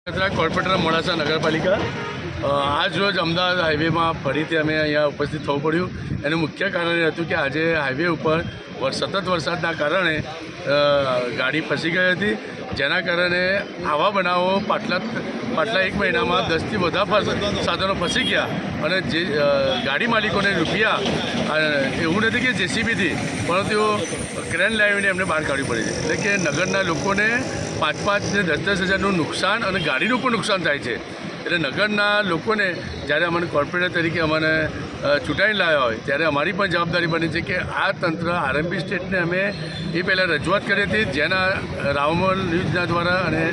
Corporator Modasa નગરપાલિકા આજ રોજ અમદાવાદ હાઈવેમાં ફરીથી અમે અહીંયા ઉપસ્થિત થવું પડ્યું. એનું મુખ્ય કારણ એ હતું કે આજે હાઈવે ઉપર સતત વરસાદના કારણે ગાડી ફસી ગઈ હતી, જેના કારણે આવા બનાવો પાછલા એક મહિનામાં 10થી વધુ સાધનો ફસી ગયા. અને જે ગાડી માલિકોને રૂપિયા એવું નથી કે જેસીબીથી, પરંતુ ક્રેન લાવીને એમને બહાર કાઢવી પડી છે. એટલે કે નગરના લોકોને 5-5 ને 10-10 હજારનું નુકસાન અને ગાડીનું પણ નુકસાન થાય છે. એટલે નગરના લોકોને જ્યારે અમને કોર્પોરેટર તરીકે અમને ચૂંટાઈને લાવ્યા હોય ત્યારે અમારી પણ જવાબદારી બની છે કે આ તંત્ર આરએમપી સ્ટેટને અમે એ પહેલાં રજૂઆત કરી હતી, જેના રાવમલ ન્યૂઝના દ્વારા અને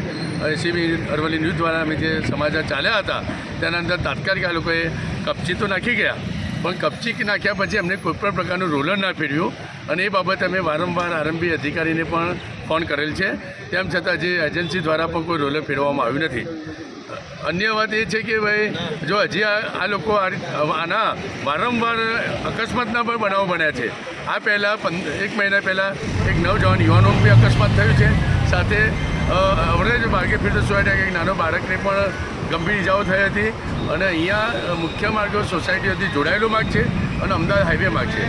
એસીબી અરવલ્લી ન્યૂઝ દ્વારા અમે જે સમાચાર ચાલ્યા હતા તેના અંદર તાત્કાલિક આ લોકોએ કપચી તો નાખી ગયા, પણ કપચી નાખ્યા પછી અમને કોઈપણ પ્રકારનું રોલર ના ફેરવ્યું. અને એ બાબતે અમે વારંવાર આરએમપી અધિકારીને પણ ફોન કરેલ છે, તેમ છતાં જે એજન્સી દ્વારા પણ કોઈ રોલર ફેરવવામાં આવ્યું નથી. અન્ય વાત એ છે કે ભાઈ જો હજી આ લોકો આના વારંવાર અકસ્માતના પણ બનાવો બન્યા છે. આ પહેલાં 1 મહિના પહેલાં એક નવજવાન યુવાનોનું બી અકસ્માત થયું છે, સાથે અવરેજ માર્ગે ફીરતો સોસાયટી એક નાનો બાળકને પણ ગંભીર ઇજાઓ થઈ હતી. અને અહીંયા મુખ્ય માર્ગો સોસાયટીઓથી જોડાયેલો માર્ગ છે અને અમદાવાદ હાઈવે માર્ગ છે.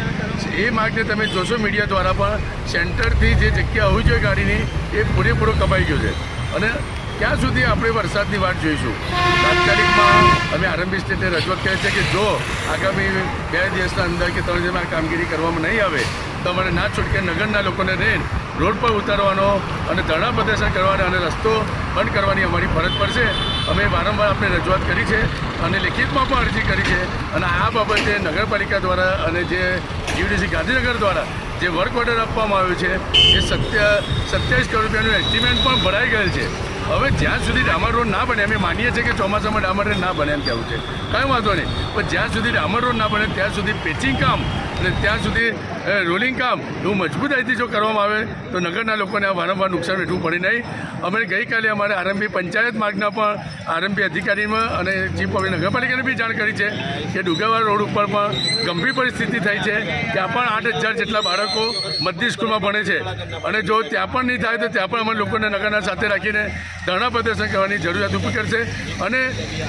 એ માર્ગને તમે જોશો મીડિયા દ્વારા પણ સેન્ટરથી જે જગ્યા હોવી જોઈએ ગાડીની એ પૂરેપૂરો કપાઈ ગયો છે. અને ક્યાં સુધી આપણે વરસાદની વાટ જોઈશું? તાત્કાલિકમાં અમે આરએમપી સ્ટેટને રજૂઆત કરી છે કે જો આગામી 2 દિવસના અંદર કે 3 દિવસમાં કામગીરી કરવામાં નહીં આવે તો અમારે ના છૂટકે નગરના લોકોને રહીને રોડ પર ઉતારવાનો અને ધરણા પ્રદર્શન કરવાના અને રસ્તો બંધ કરવાની અમારી ફરજ પડશે. અમે વારંવાર આપણે રજૂઆત કરી છે અને લેખિતમાં પણ અરજી કરી છે. અને આ બાબતે નગરપાલિકા દ્વારા અને જે જીવીડીસી ગાંધીનગર દ્વારા જે વર્ક ઓર્ડર આપવામાં આવ્યો છે એ 27 કરોડ રૂપિયાનું એસ્ટિમેટ પણ ભરાઈ ગયેલ છે. હવે જ્યાં સુધી ડામર રોડ ના બને, અમે માનીએ છીએ કે ચોમાસામાં ડામર રોડ ના બને એમ કહેવું છે, કંઈ વાંધો નહીં, પણ જ્યાં સુધી ડામર રોડ ના બને ત્યાં સુધી પેચિંગ કામ અને ત્યાં સુધી રોલિંગ કામ એવું મજબૂતાઈથી જો કરવામાં આવે તો નગરના લોકોને આ વારંવાર નુકસાન વેઠવું પડે નહીં. અમે ગઈકાલે અમારે આરએમપી પંચાયત માર્ગના પણ આરએમપી અધિકારીમાં અને ચીફ ઓફિસર નગરપાલિકાને બી જાણ કરી છે કે ડુગાવા રોડ ઉપર પણ ગંભીર પરિસ્થિતિ થઈ છે. ત્યાં પણ 8,000 જેટલા બાળકો મધ્ય સ્કૂલમાં ભણે છે અને જો ત્યાં પણ નહીં થાય તો ત્યાં પણ અમે લોકોને નગરના સાથે રાખીને ધરણા પ્રદર્શન કરવાની જરૂરિયાત ઊભી કરશે. અને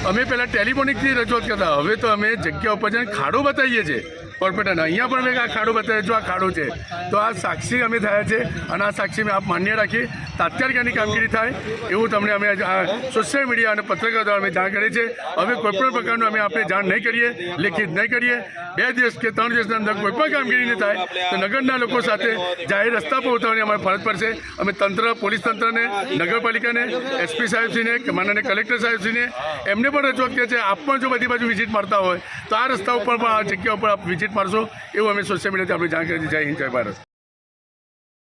અમે પહેલાં ટેલિફોનિકથી રજૂઆત કરતા, હવે તો અમે જગ્યા ઉપર જઈને ખાડો બતાવીએ છીએ કોર્પોરેટરને. અહીંયા પણ અમે આ ખાડો બતાવીએ, જો આ ખાડો છે તો આ સાક્ષી અમે થયા છે અને આ સાક્ષી મેં આપ માન્ય રાખી તાત્કાલિક આની કામગીરી થાય એવું તમને અમે આ સોશિયલ મીડિયા અને પત્રકાર દ્વારા અમે જાણ કરી છે. હવે કોઈપણ પ્રકારનું અમે આપણે જાણ નહીં કરીએ, લેખિત નહીં કરીએ. 2 દિવસ કે 3 દિવસના અંદર કોઈપણ કામગીરી નહીં થાય તો નગરના લોકો સાથે જાહેર રસ્તા પર ઉતારવાની અમારી ફરજ પડશે. અમે તંત્ર, પોલીસ તંત્રને, નગરપાલિકાને, એસપી સાહેબશ્રીને, માનનીય કલેક્ટર સાહેબશ્રીને એમને પણ રજૂઆત કરી છે. આપ પણ જો બધી બાજુ વિઝિટ મારતા હોય તો આ રસ્તા ઉપર પણ આ જગ્યા ઉપર આપ વિઝિટ મારશો એવું અમે સોશિયલ મીડિયાથી આપણે જાણ કરી. જય હિન્દ, જય ભારત.